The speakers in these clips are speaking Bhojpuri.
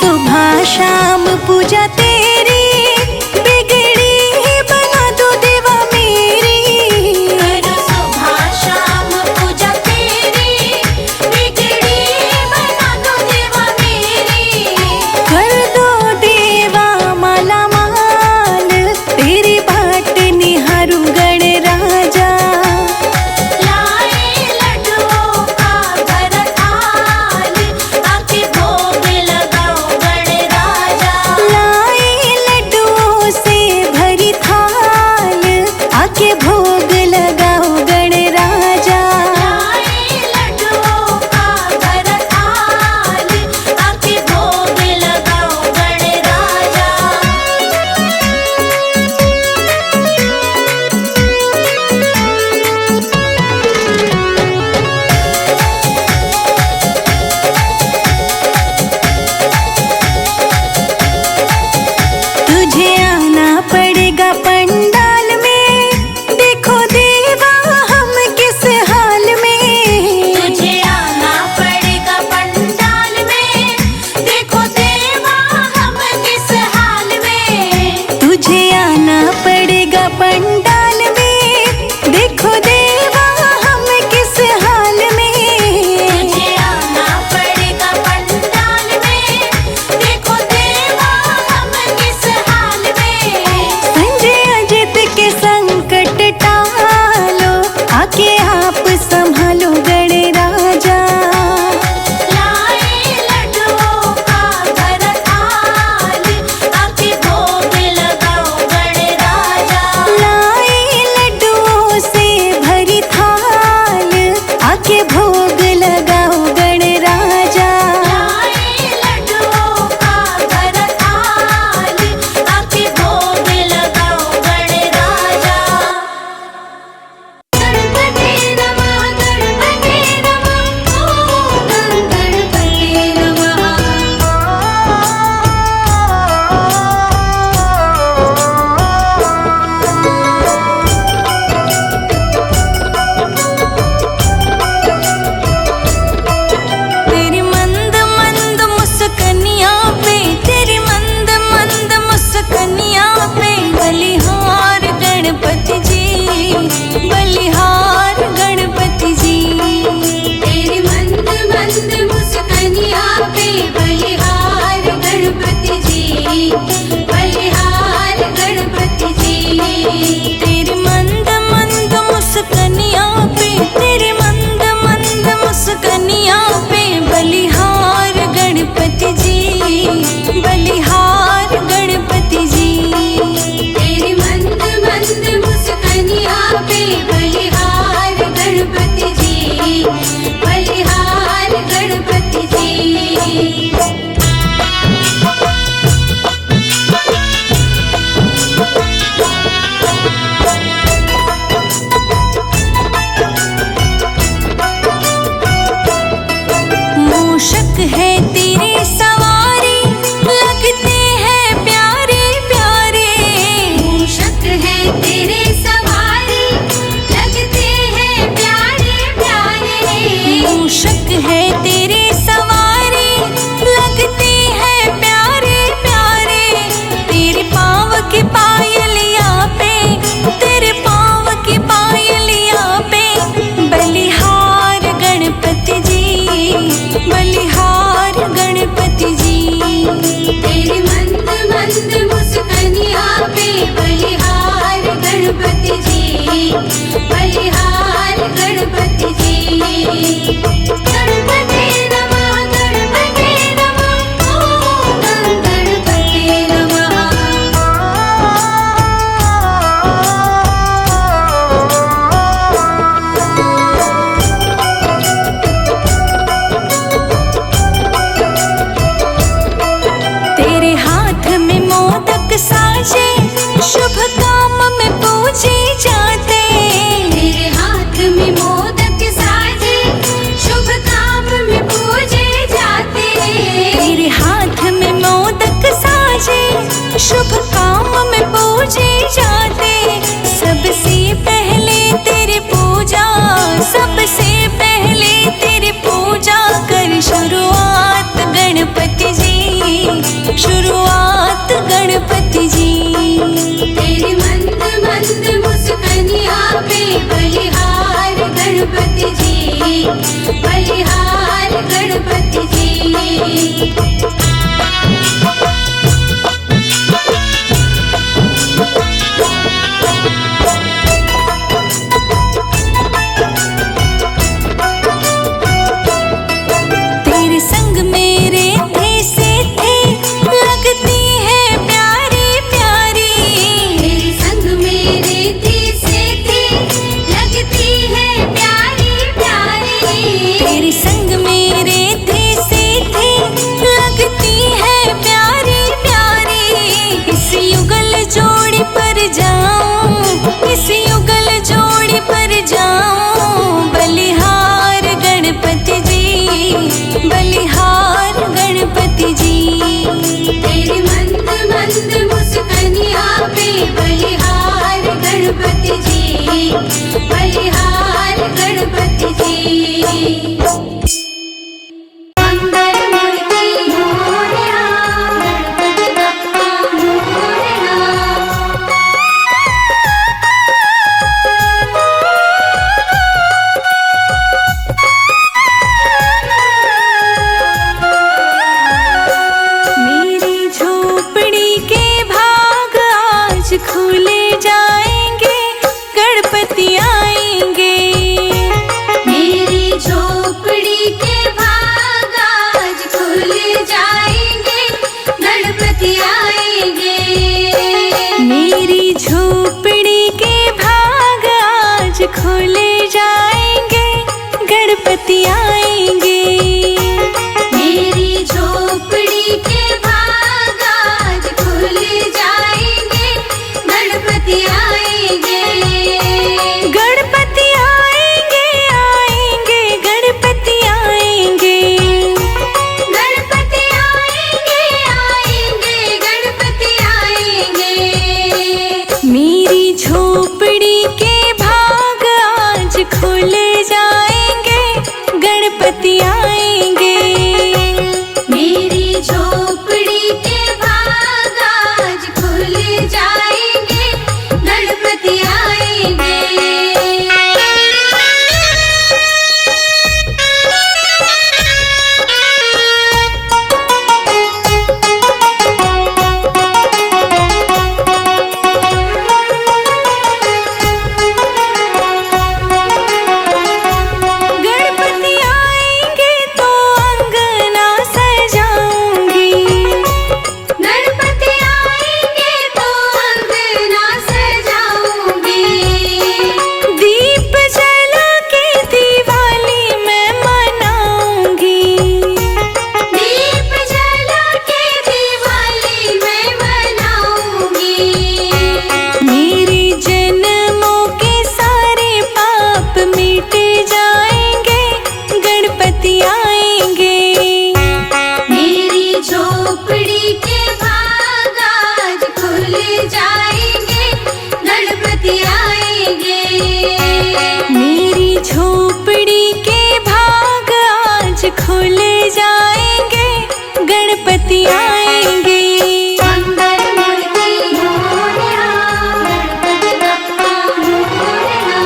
सुबह शाम पूजा तेरी, बिगड़ी बना दो देवा मेरी। करो सुबह शाम पूजा तेरी, बिगड़ी बना दो देवा मेरी। कर दो देवा माला माल, तेरी बाट निहारू गण राजा। लाए लड्डुओं का भरा थाल, आके भोग लगाओ गण राजा। लाए लड्डुओं से भरी थाल, आके भोग लगाओ गण राजा। लाए लड्डुओं का भरा थाल, आके भोग लगाओ गण राजा। तुझे आना पड़ेगा पंडाल में, देखो देवा हम किस हाल में। तुझे आना पड़ेगा पंडाल में, देखो देवा हम किस हाल में। तुझे आना पड़ेगा पंडाल में, देखो देवा हम किस हाल में। तुझे आना पड़ेगा पंडाल में, देखो देवा हम किस हाल में। संजय अजित के संकट टालो, आके आप संभालो गण राजा। लाए लड्डुओं का भरा थाल, आके भोग लगाओ गण राजा। लाए लड्डुओं से भरी थाल, आके भोग लगाओ गण राजा। लाए लड्डुओं का भरा थाल, आके भोग लगाओ गण राजा। गणपति नमः, गणपति नमः, ओम गणपति नमः। तेरी मंद मंद मुस्कनिया पे, तेरी मंद मंद मुस्कनिया पे, बलिहार गणपति जी, बलिहार गणपति जी। तेरी मंद मंद मुस्कानिया पे, बलिहार गणपति जी, बलिहार गणपति जी। तेरी मंद मंद मुस्कनिया पे, तेरी मंद मंद मुस्कनिया पे, बलिहार गणपति जी, बलिहार गणपति जी। तेरी मंद मंद मुस्कानिया पे, बलिहार गणपति जी, बलिहार गणपति जी। मूषक है तेरे सवारी, लगते हैं प्यारे प्यारे। मूषक है तेरे सवारी, लगते हैं प्यारे प्यारे। मूषक है तेरे सवारी, लगते हैं प्यारे प्यारे। तेरे पाँव की पायलिया पे, तेरे पाँव की पायलिया पे, बलिहार गणपति जी, बलिहार गणपति जी। तेरी मंद मंद मुस्कानिया पे, बलिहार गणपति जी, बलिहार गणपति जी। गणपति नमः, गणपति नमः, ओम गणपति नमः। तेरे हाथ में मोदक साजे, शुभ काम में पूजे जाते। गणपति जी, बलिहार गणपति जी। मंगल मूर्ति मोरया, गणपति बप्पा मोरया। मेरी झोपड़ी के भाग आज खुले जाएंगे, गणपति आएंगे। मेरी झोपड़ी के भाग आज खुल जाएंगे, गणपति आएंगे। मेरी झोपड़ी के भाग आज खुले जाएंगे, गणपति आएंगे। मेरी झोपड़ी के भाग आज खुल जाएंगे, गणपति आएंगे। गणपति आएंगे, आएंगे, गणपति आएंगे। गणपति आएंगे, आएंगे, गणपति आएंगे। मेरी झोपड़ी के भाग आज खुल जाएंगे, गणपति आएंगे। मेरी झोपड़ी के भाग आज खुल जाएंगे, गणपति आएंगे। गणपति आएंगे तो अंगना सजाऊंगी। गणपति आएंगे तो अंगना सजाऊंगी। दीप जला के दिवाली मैं मनाऊंगी। दीप जला के दिवाली मैं मनाऊंगी। मेरे जन्मों के सारे पाप मिट जाएंगे, गणपति आएंगे। मेरी झोपड़ी के भाग आज खुल जाएंगे, गणपति आएंगे। मेरी झोपड़ी के भाग आज खुल जाएंगे, गणपति आएंगे। मंगल मूर्ति मोरया, गणपति बप्पा मोरया।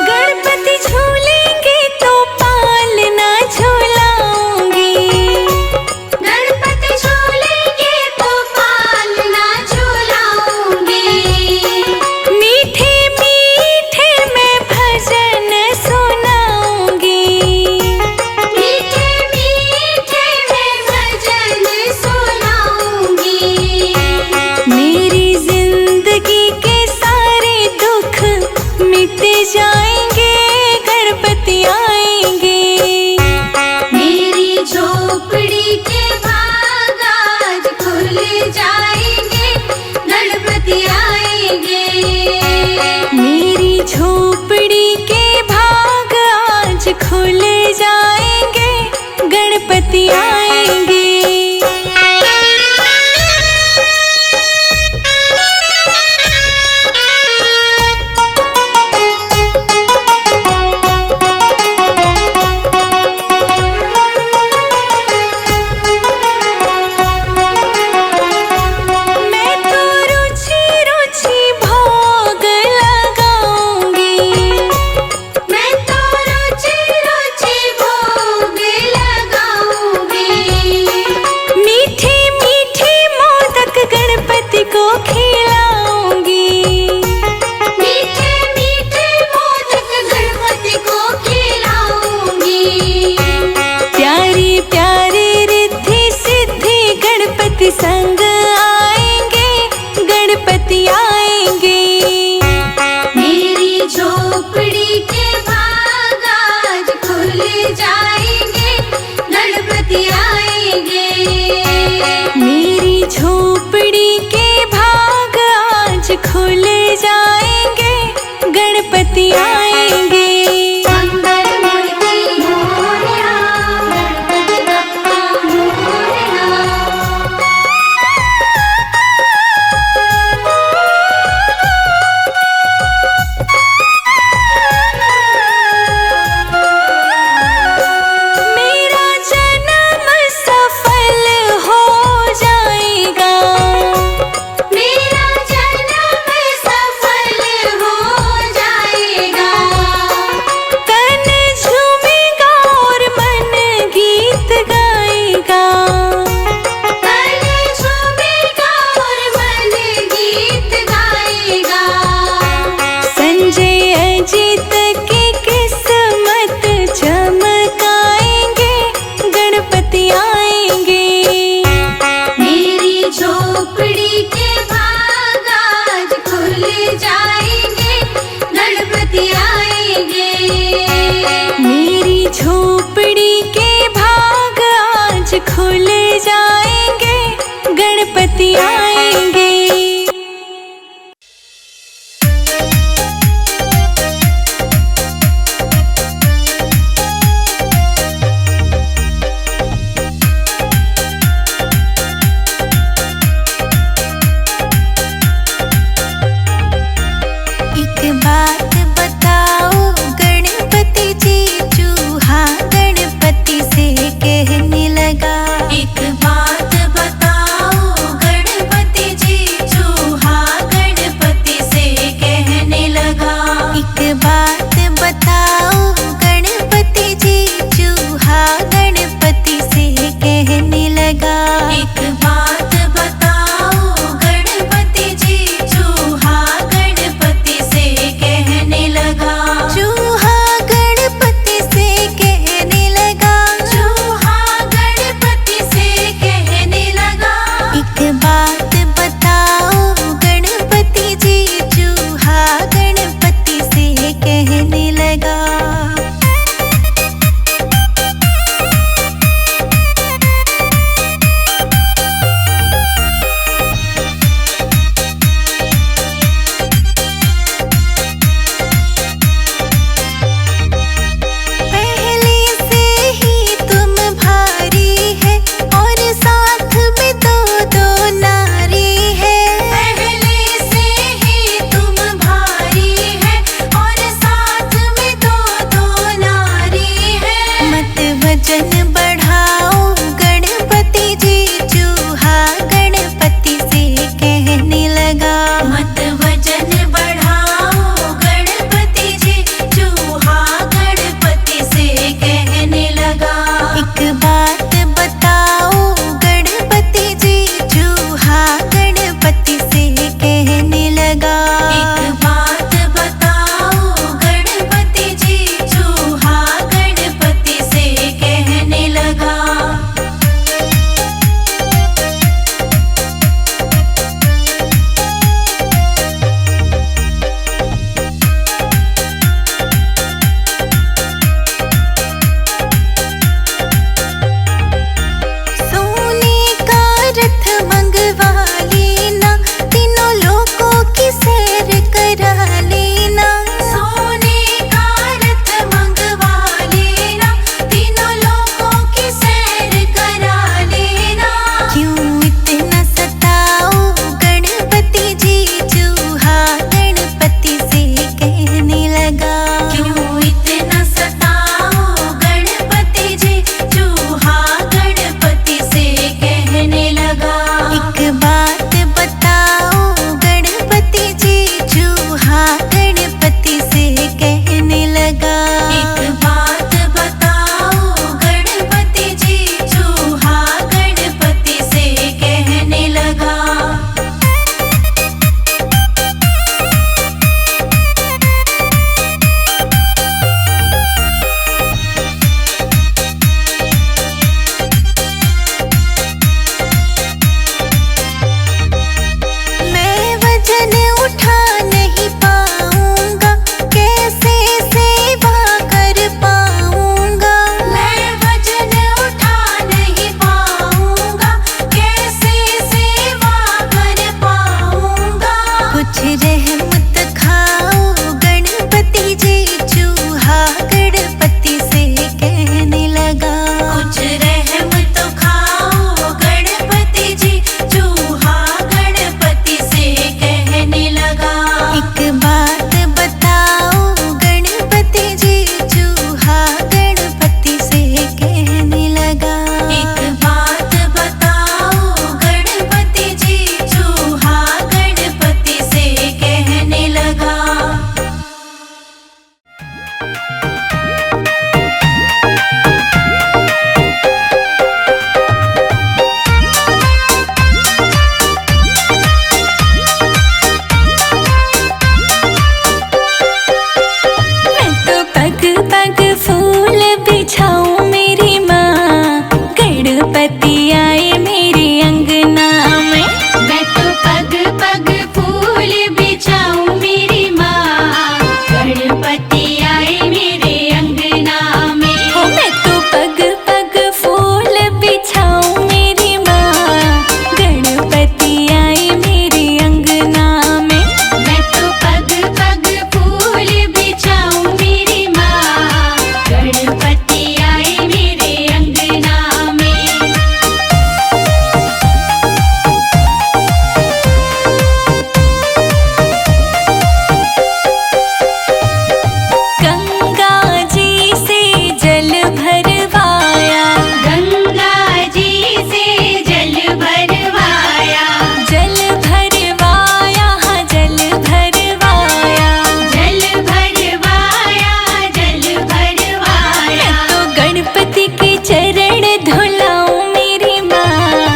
गणपति झूलेंगे तो पालना झूलाऊंगी। गणपति झूलेंगे तो पालना झूलाऊंगी। मीठे मीठे मैं भजन सुनाऊंगी। मीठे मीठे मैं भजन सुनाऊंगी। मेरी जिंदगी के सारे दुख मिट जाएंगे, गणपति आएंगे। मेरी झोपड़ी के भाग आज खुल जाएंगे, गणपति आएंगे। मेरी झोपड़ी के भाग आज खुल जाएंगे, गणपति आएंगे। मैं तो रुचि रुचि भोग लगाऊंगी। मैं तो रुचि रुचि भोग लगाऊंगी। मीठे मीठे मोदक गणपति को खिलाऊंगी। मीठे मीठे मोदक गणपति को खिलाऊंगी। प्यारी प्यारी रिद्धि सिद्धि गणपति संग आएंगे, गणपति आएंगे। मेरी झोपड़ी के भाग आज खुल जाएंगे, गणपति आएंगे। मेरी झोपड़ी के भाग आज खुल जाएंगे, गणपति आएंगे। मंगल गणपति के चरण धुलाऊं मेरी माँ,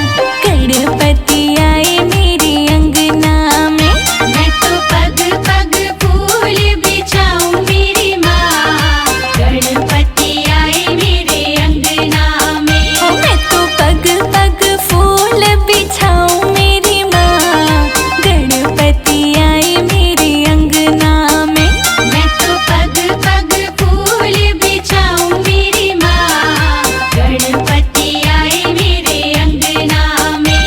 गणपति आए मेरे अंगना में। मैं तो पग पग फूल बिछाऊं मेरी माँ, गणपति आए मेरे अंगना में। ओ मैं तो पग पग फूल बिछाऊं मेरी माँ, गणपति आए मेरे अंगना में। मैं तो पग पग फूल बिछाऊं मेरी माँ, गणपति आए मेरे अंगना में।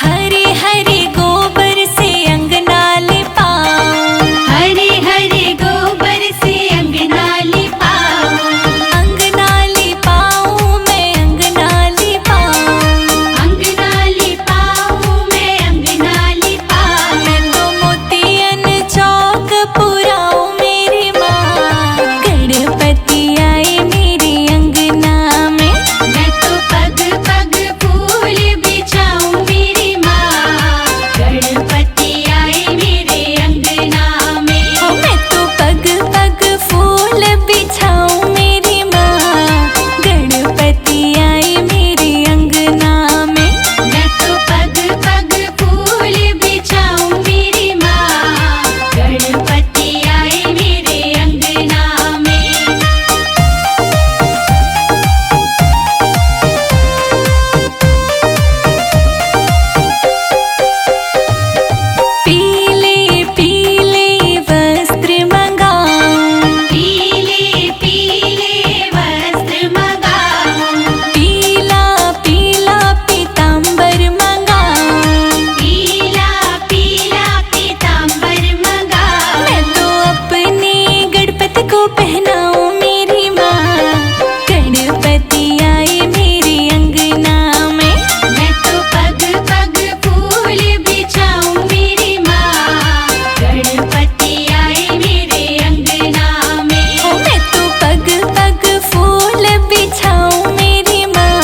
हरे हरे गोबर से अंगना लिपाऊं, हरे हरे गोबर से अंगना लिपाऊं, अंगना लिपाऊं मैं अंगना लिपाऊं। अंगना लिपाऊं मैं अंगना लिपाऊं। मैं तो मोतियन चौक पुराऊं मेरी माँ, गणपति आए मेरे अंगना में। मैं तो पग पग फूल बिछाऊं मेरी माँ, गणपति आए मेरे अंगना में। ओ मैं तो पग पग फूल बिछाऊं मेरी माँ, गणपति आए मेरे अंगना में। मैं तो पग पग फूल बिछाऊं मेरी माँ, गणपति आए मेरे अंगना में। पीले पीले वस्त्र मंगाऊं, पीले पीले वस्त्र मंगाऊं, पीला पीला पीतांबर मंगाऊं। पीला पीला पीतांबर मंगाऊं। मैं तो अपने गणपति को पहनाऊं मेरी माँ, गणपति आए मेरे अंगना में। मैं तो पग पग फूल बिछाऊं मेरी माँ, गणपति आए मेरे अंगना में। ओ मैं तो पग पग फूल बिछाऊं मेरी माँ,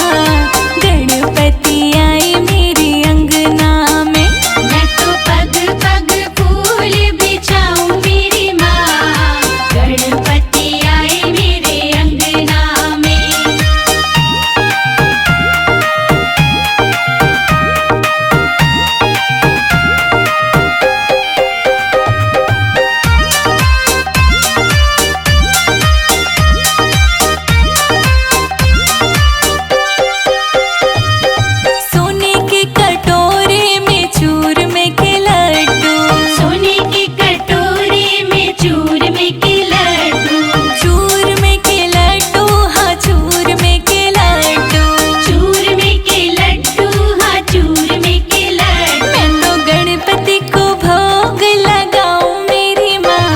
गणपति आए मेरे अंगना में। मैं तो पग पग फूल बिछाऊं मेरी माँ, गणपति आए मेरे अंगना में। सोने के कटोरे में चूरमे के लड्डू, सोने के कटोरे में चूरमे के लड्डू, चूरमे के लड्डू हाँ चूरमे के लड्डू। चूरमे के लड्डू हाँ चूरमे के लड्डू। मैं तो गणपति को भोग लगाऊं मेरी माँ,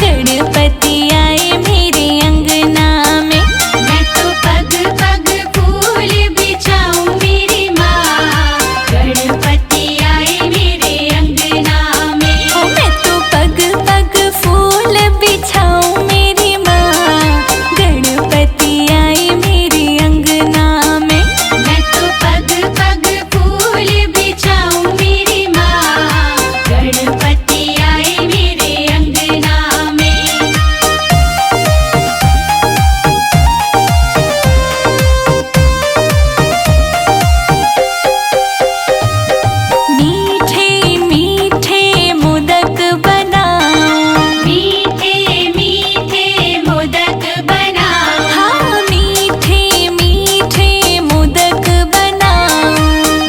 गणपति आए मेरे अंगना में। मैं तो पग पग फूल बिछाऊं मेरी माँ, गणपति आए मेरे अंगना में। ओ मैं तो पग पग फूल बिछाऊं मेरी माँ, गणपति आए मेरे अंगना में। मैं तो पग पग फूल बिछाऊं मेरी माँ, गणपति आए मेरे अंगना में। मीठे मीठे मोदक बनाऊं, मीठे मीठे मोदक बनाऊं, हाँ मीठे मीठे मोदक बनाऊं।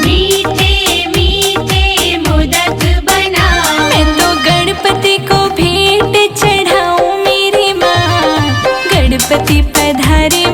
मीठे मीठे मोदक बनाऊं। मैं तो गणपति को भेंट चढ़ाऊं मेरी माँ, गणपति पधारे